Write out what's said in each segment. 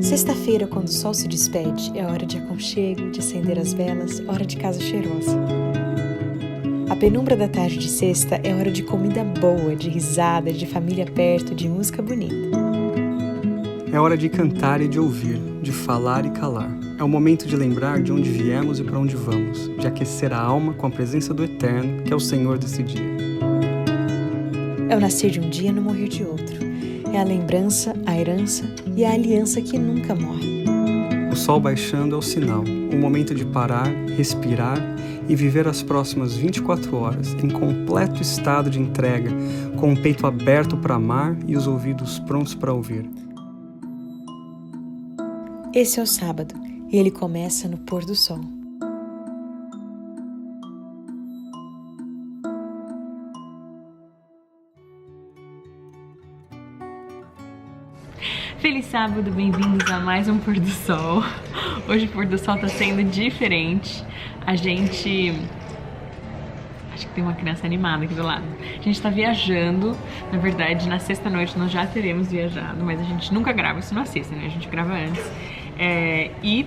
Sexta-feira, quando o sol se despede, é hora de aconchego, de acender as velas, hora de casa cheirosa. A penumbra da tarde de sexta é hora de comida boa, de risada, de família perto, de música bonita. É hora de cantar e de ouvir, de falar e calar. É o momento de lembrar de onde viemos e para onde vamos, de aquecer a alma com a presença do Eterno, que é o Senhor desse dia. É o nascer de um dia e no morrer de outro. É a lembrança, a herança e a aliança que nunca morre. O sol baixando é o sinal, o momento de parar, respirar e viver as próximas 24 horas em completo estado de entrega, com o peito aberto para amar e os ouvidos prontos para ouvir. Esse é o sábado e ele começa no pôr do sol. Feliz sábado, bem-vindos a mais um pôr do sol. Hoje o pôr do sol tá sendo diferente. Acho que tem uma criança animada aqui do lado. A gente tá viajando. Na verdade, na sexta-noite nós já teremos viajado, mas a gente nunca grava isso na sexta, né? A gente grava antes. E,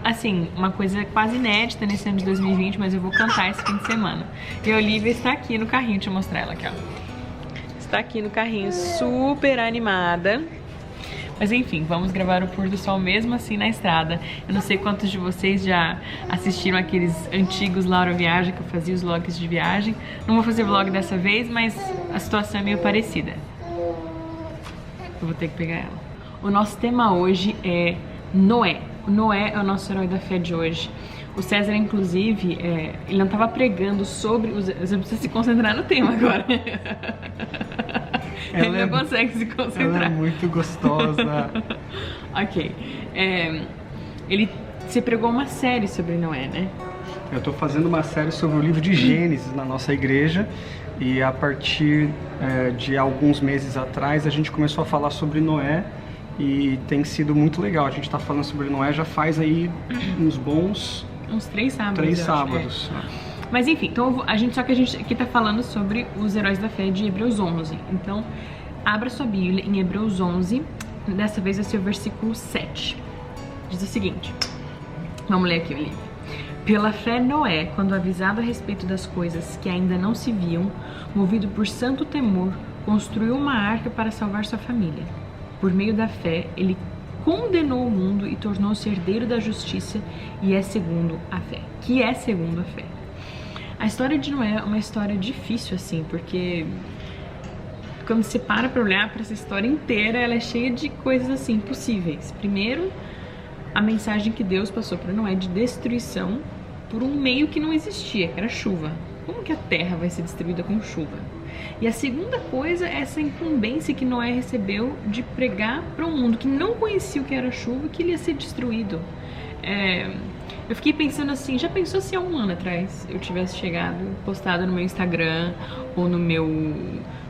assim, uma coisa quase inédita nesse ano de 2020, mas eu vou cantar esse fim de semana. E a Olivia está aqui no carrinho, deixa eu mostrar ela aqui, ó. Está aqui no carrinho, super animada. Mas enfim, vamos gravar o pôr do sol mesmo assim na estrada. Eu não sei quantos de vocês já assistiram aqueles antigos Laura Viaja, que eu fazia os vlogs de viagem. Não vou fazer vlog dessa vez, mas a situação é meio parecida. Eu vou ter que pegar ela. O nosso tema hoje é Noé. O Noé é o nosso herói da fé de hoje. O César, inclusive, ele não estava pregando sobre... Você precisa se concentrar no tema agora. Ele não consegue se concentrar. Ela é muito gostosa. Ok. Você pregou uma série sobre Noé, né? Eu estou fazendo uma série sobre o livro de Gênesis na nossa igreja. E a partir de alguns meses atrás, a gente começou a falar sobre Noé. E tem sido muito legal. A gente está falando sobre Noé já faz aí uns 3 sábados. 3 sábados. Mas enfim, então a gente aqui tá falando sobre os heróis da fé de Hebreus 11. Então, abra sua Bíblia em Hebreus 11, dessa vez vai ser o versículo 7. Diz o seguinte, vamos ler aqui o livro. Pela fé Noé, quando avisado a respeito das coisas que ainda não se viam, movido por santo temor, construiu uma arca para salvar sua família. Por meio da fé, ele condenou o mundo e tornou-se herdeiro da justiça que é segundo a fé. A história de Noé é uma história difícil, assim, porque quando você para pra olhar pra essa história inteira, ela é cheia de coisas, assim, impossíveis. Primeiro, a mensagem que Deus passou para Noé de destruição por um meio que não existia, que era chuva. Como que a terra vai ser destruída com chuva? E a segunda coisa é essa incumbência que Noé recebeu de pregar para um mundo que não conhecia o que era chuva e que ele ia ser destruído. Eu fiquei pensando assim, já pensou se há um ano atrás eu tivesse postado no meu Instagram ou no meu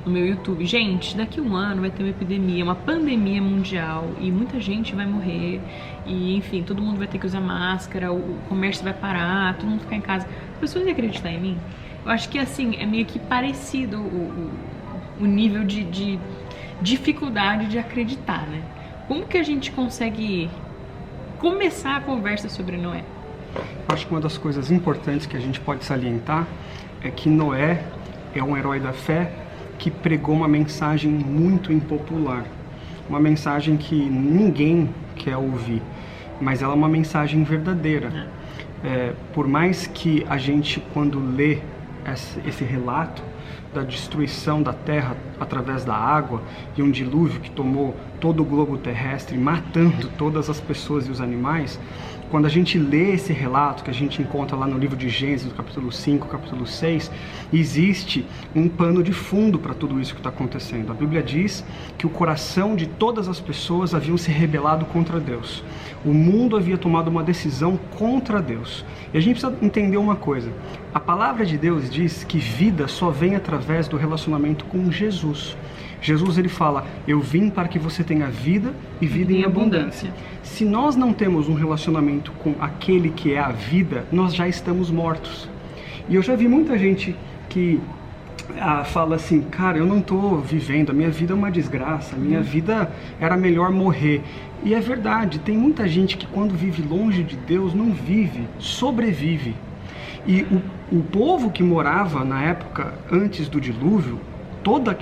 YouTube, gente, daqui a um ano vai ter uma epidemia, uma pandemia mundial e muita gente vai morrer e enfim, todo mundo vai ter que usar máscara, o comércio vai parar, todo mundo ficar em casa. As pessoas iam acreditar em mim? Eu acho que assim, é meio que parecido o nível de dificuldade de acreditar, né? Como que a gente consegue começar a conversa sobre Noé? Acho que uma das coisas importantes que a gente pode salientar é que Noé é um herói da fé que pregou uma mensagem muito impopular. Uma mensagem que ninguém quer ouvir, mas ela é uma mensagem verdadeira. Por mais que a gente, quando lê esse relato da destruição da terra através da água e um dilúvio que tomou todo o globo terrestre, matando todas as pessoas e os animais, quando a gente lê esse relato que a gente encontra lá no livro de Gênesis, no capítulo 5, capítulo 6, existe um pano de fundo para tudo isso que está acontecendo. A Bíblia diz que o coração de todas as pessoas haviam se rebelado contra Deus. O mundo havia tomado uma decisão contra Deus. E a gente precisa entender uma coisa. A palavra de Deus diz que vida só vem através do relacionamento com Jesus. Jesus, ele fala, eu vim para que você tenha vida e vida em abundância. Se nós não temos um relacionamento com aquele que é a vida, nós já estamos mortos. E eu já vi muita gente que fala assim, cara, eu não estou vivendo, a minha vida é uma desgraça, a minha vida era melhor morrer. E é verdade, tem muita gente que quando vive longe de Deus não vive, sobrevive. E o povo que morava na época antes do dilúvio, todas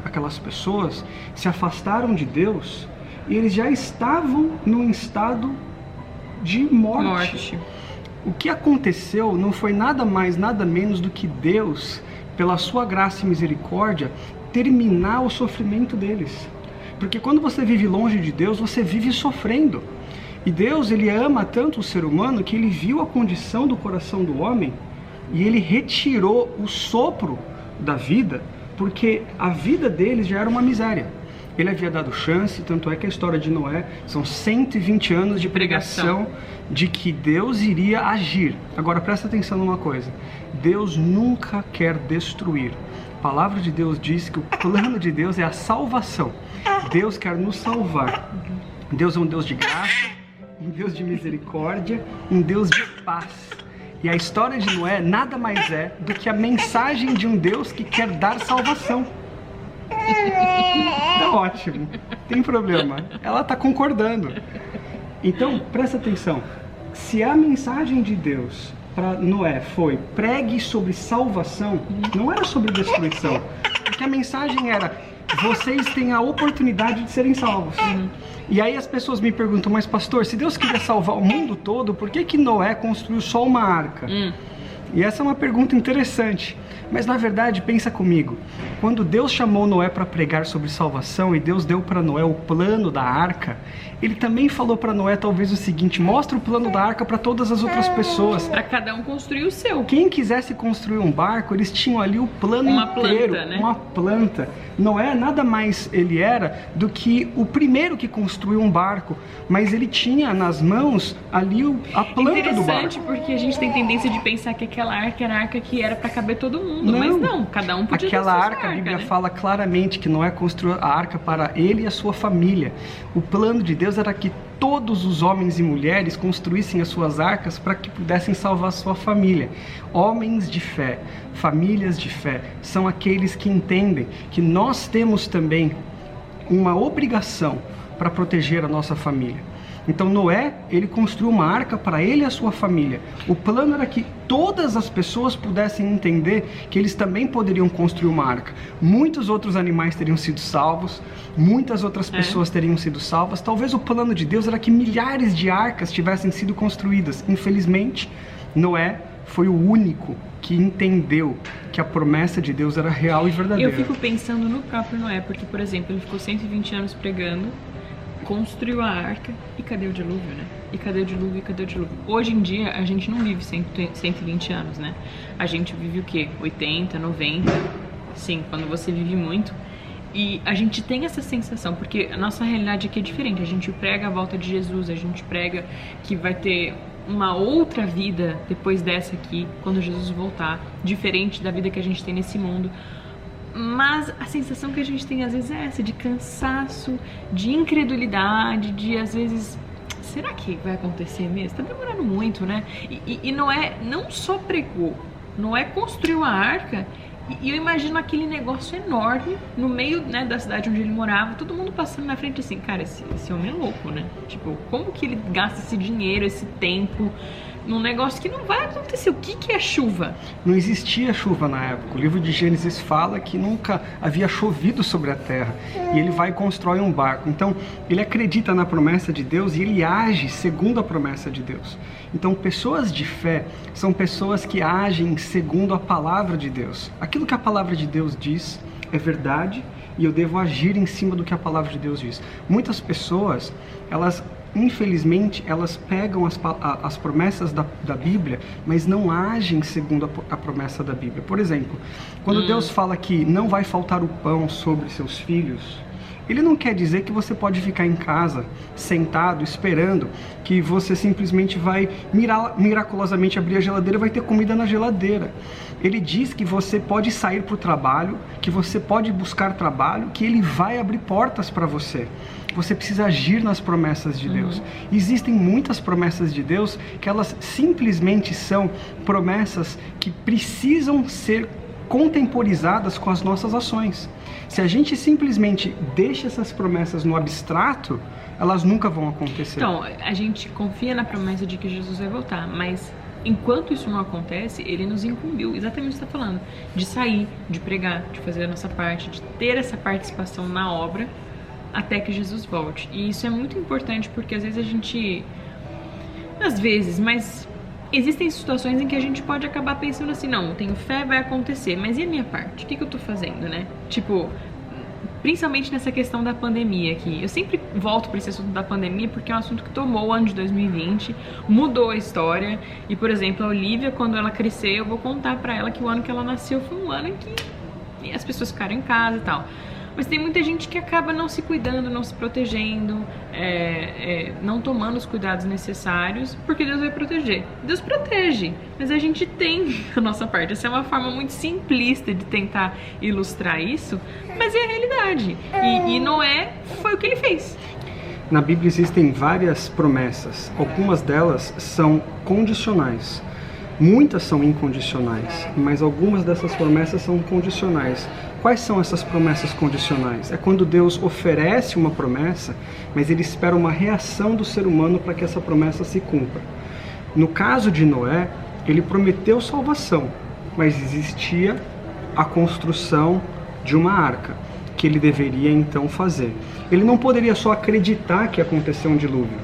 aquelas pessoas se afastaram de Deus e eles já estavam num estado de morte. O que aconteceu não foi nada mais, nada menos do que Deus, pela sua graça e misericórdia, terminar o sofrimento deles. Porque quando você vive longe de Deus, você vive sofrendo. E Deus, ele ama tanto o ser humano que ele viu a condição do coração do homem e ele retirou o sopro da vida, porque a vida deles já era uma miséria. Ele havia dado chance, tanto é que a história de Noé são 120 anos de pregação de que Deus iria agir. Agora presta atenção numa coisa, Deus nunca quer destruir. A palavra de Deus diz que o plano de Deus é a salvação. Deus quer nos salvar. Deus é um Deus de graça, um Deus de misericórdia, um Deus de paz. E a história de Noé nada mais é do que a mensagem de um Deus que quer dar salvação. Tá ótimo, tem problema. Ela tá concordando. Então, presta atenção. Se a mensagem de Deus para Noé foi pregue sobre salvação, não era sobre destruição. Porque a mensagem era, vocês têm a oportunidade de serem salvos. E aí as pessoas me perguntam, mas pastor, se Deus queria salvar o mundo todo, por que Noé construiu só uma arca? E essa é uma pergunta interessante. Mas na verdade, pensa comigo, quando Deus chamou Noé para pregar sobre salvação e Deus deu para Noé o plano da arca, ele também falou para Noé talvez o seguinte, mostra o plano da arca para todas as outras pessoas. Para cada um construir o seu. Quem quisesse construir um barco, eles tinham ali o plano inteiro, planta, né? Uma planta. Noé nada mais ele era do que o primeiro que construiu um barco, mas ele tinha nas mãos ali a planta do barco. Interessante, porque a gente tem tendência de pensar que aquela arca era a arca que era para caber todo mundo, mas não, cada um podia ter aquela sua arca, a Bíblia né? fala claramente que Noé construiu a arca para ele e a sua família. O plano de Deus era que todos os homens e mulheres construíssem as suas arcas para que pudessem salvar a sua família. Homens de fé, famílias de fé, são aqueles que entendem que nós temos também uma obrigação para proteger a nossa família. Então Noé, ele construiu uma arca para ele e a sua família. O plano era que todas as pessoas pudessem entender que eles também poderiam construir uma arca. Muitos outros animais teriam sido salvos, muitas outras pessoas teriam sido salvas. Talvez o plano de Deus era que milhares de arcas tivessem sido construídas. Infelizmente, Noé foi o único que entendeu que a promessa de Deus era real e verdadeira. Eu fico pensando no próprio Noé, porque, por exemplo, ele ficou 120 anos pregando, construiu a arca, e cadê o dilúvio, né? E cadê o dilúvio, e cadê o dilúvio? Hoje em dia, a gente não vive 120 anos, né? A gente vive o quê? 80, 90? Sim, quando você vive muito. E a gente tem essa sensação, porque a nossa realidade aqui é diferente. A gente prega a volta de Jesus, a gente prega que vai ter uma outra vida depois dessa aqui, quando Jesus voltar, diferente da vida que a gente tem nesse mundo. Mas a sensação que a gente tem às vezes é essa, de cansaço, de incredulidade, de às vezes, será que vai acontecer mesmo? Tá demorando muito, né? E Noé não só pregou, Noé construiu a arca, e eu imagino aquele negócio enorme no meio, né, da cidade onde ele morava, todo mundo passando na frente assim, cara, esse homem é louco, né? Tipo, como que ele gasta esse dinheiro, esse tempo num negócio que não vai acontecer? O que é chuva? Não existia chuva na época. O livro de Gênesis fala que nunca havia chovido sobre a terra. E ele vai e constrói um barco. Então, ele acredita na promessa de Deus e ele age segundo a promessa de Deus. Então, pessoas de fé são pessoas que agem segundo a palavra de Deus. Aquilo que a palavra de Deus diz é verdade e eu devo agir em cima do que a palavra de Deus diz. Muitas pessoas, infelizmente, elas pegam as promessas da Bíblia, mas não agem segundo a promessa da Bíblia. Por exemplo, quando Deus fala que não vai faltar o pão sobre seus filhos, Ele não quer dizer que você pode ficar em casa, sentado, esperando que você simplesmente vai miraculosamente abrir a geladeira e vai ter comida na geladeira. Ele diz que você pode sair para o trabalho, que você pode buscar trabalho, que Ele vai abrir portas para você. Você precisa agir nas promessas de Deus. Existem muitas promessas de Deus que elas simplesmente são promessas que precisam ser contemporizadas com as nossas ações. Se a gente simplesmente deixa essas promessas no abstrato, elas nunca vão acontecer. Então, a gente confia na promessa de que Jesus vai voltar, mas enquanto isso não acontece, ele nos incumbiu, exatamente o que você está falando, de sair, de pregar, de fazer a nossa parte, de ter essa participação na obra até que Jesus volte. E isso é muito importante porque às vezes a gente... mas existem situações em que a gente pode acabar pensando assim, não, eu tenho fé, vai acontecer, mas e a minha parte? O que eu tô fazendo, né? Tipo, principalmente nessa questão da pandemia aqui. Eu sempre volto para esse assunto da pandemia porque é um assunto que tomou o ano de 2020, mudou a história. E, por exemplo, a Olivia, quando ela crescer, eu vou contar pra ela que o ano que ela nasceu foi um ano em que as pessoas ficaram em casa e tal. Mas tem muita gente que acaba não se cuidando, não se protegendo, não tomando os cuidados necessários, porque Deus vai proteger. Deus protege, mas a gente tem a nossa parte. Essa é uma forma muito simplista de tentar ilustrar isso, mas é a realidade. E Noé foi o que ele fez. Na Bíblia existem várias promessas. Algumas delas são condicionais. Muitas são incondicionais, mas algumas dessas promessas são condicionais. Quais são essas promessas condicionais? É quando Deus oferece uma promessa, mas ele espera uma reação do ser humano para que essa promessa se cumpra. No caso de Noé, ele prometeu salvação, mas existia a construção de uma arca, que ele deveria então fazer. Ele não poderia só acreditar que ia acontecer um dilúvio.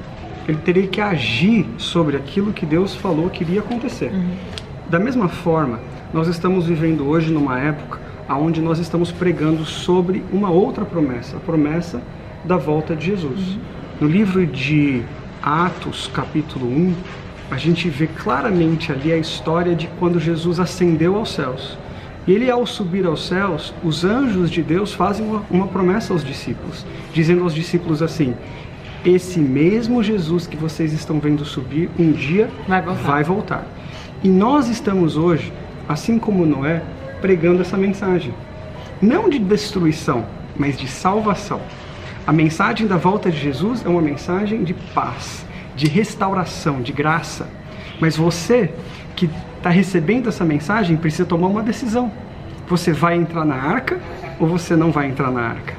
Ele teria que agir sobre aquilo que Deus falou que iria acontecer. Da mesma forma, nós estamos vivendo hoje numa época onde nós estamos pregando sobre uma outra promessa, a promessa da volta de Jesus. No livro de Atos, capítulo 1, a gente vê claramente ali a história de quando Jesus ascendeu aos céus. E ele, ao subir aos céus, os anjos de Deus fazem uma promessa aos discípulos, dizendo aos discípulos assim: esse mesmo Jesus que vocês estão vendo subir, um dia vai voltar. E nós estamos hoje, assim como Noé, pregando essa mensagem. Não de destruição, mas de salvação. A mensagem da volta de Jesus é uma mensagem de paz, de restauração, de graça. Mas você que está recebendo essa mensagem precisa tomar uma decisão. Você vai entrar na arca ou você não vai entrar na arca?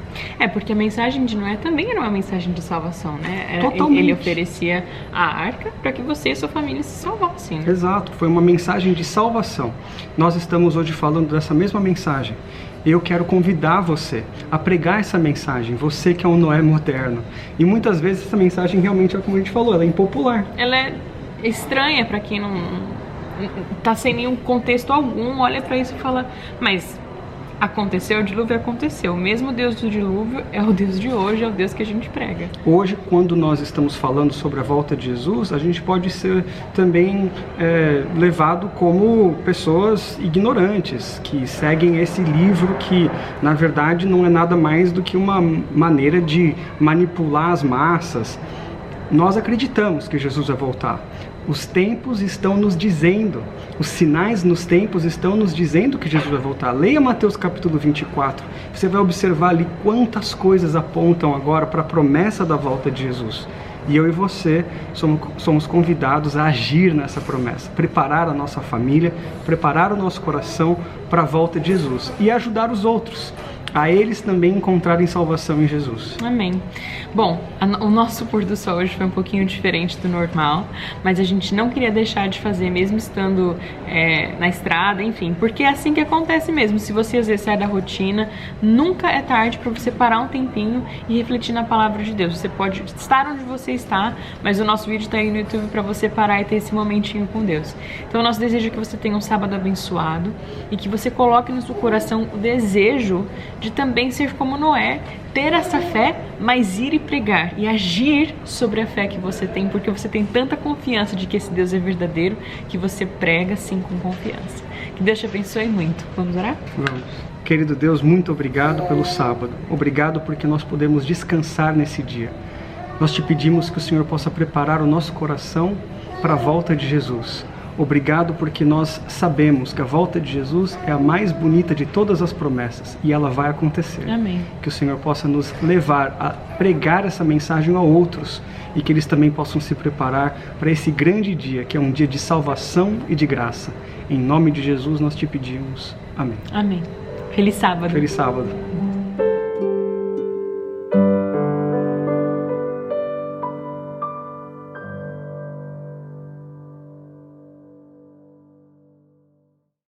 Porque a mensagem de Noé também era uma mensagem de salvação, né? Totalmente. Ele oferecia a arca para que você e sua família se salvassem. Exato, foi uma mensagem de salvação. Nós estamos hoje falando dessa mesma mensagem. Eu quero convidar você a pregar essa mensagem, você que é um Noé moderno. E muitas vezes essa mensagem realmente é como a gente falou, ela é impopular. Ela é estranha para quem não tá sem nenhum contexto algum, olha para isso e fala, mas aconteceu o dilúvio, aconteceu. O mesmo Deus do dilúvio é o Deus de hoje, é o Deus que a gente prega. Hoje, quando nós estamos falando sobre a volta de Jesus, a gente pode ser também levado como pessoas ignorantes, que seguem esse livro que, na verdade, não é nada mais do que uma maneira de manipular as massas. Nós acreditamos que Jesus vai voltar. Os tempos estão nos dizendo, os sinais nos tempos estão nos dizendo que Jesus vai voltar. Leia Mateus capítulo 24, você vai observar ali quantas coisas apontam agora para a promessa da volta de Jesus. E eu e você somos convidados a agir nessa promessa, preparar a nossa família, preparar o nosso coração para a volta de Jesus e ajudar os outros a eles também encontrarem salvação em Jesus. Amém. Bom, o nosso pôr do sol hoje foi um pouquinho diferente do normal, mas a gente não queria deixar de fazer, mesmo estando na estrada, enfim, porque é assim que acontece mesmo. Se você às vezes sai da rotina, nunca é tarde para você parar um tempinho e refletir na palavra de Deus. Você pode estar onde você está, mas o nosso vídeo está aí no YouTube para você parar e ter esse momentinho com Deus. Então o nosso desejo é que você tenha um sábado abençoado e que você coloque no seu coração o desejo de também ser como Noé, ter essa fé, mas ir e pregar e agir sobre a fé que você tem, porque você tem tanta confiança de que esse Deus é verdadeiro, que você prega sim com confiança. Que Deus te abençoe muito. Vamos orar? Vamos. Querido Deus, muito obrigado pelo sábado. Obrigado porque nós podemos descansar nesse dia. Nós te pedimos que o Senhor possa preparar o nosso coração para a volta de Jesus. Obrigado porque nós sabemos que a volta de Jesus é a mais bonita de todas as promessas e ela vai acontecer. Amém. Que o Senhor possa nos levar a pregar essa mensagem a outros e que eles também possam se preparar para esse grande dia, que é um dia de salvação e de graça. Em nome de Jesus nós te pedimos. Amém. Amém. Feliz sábado. Feliz sábado.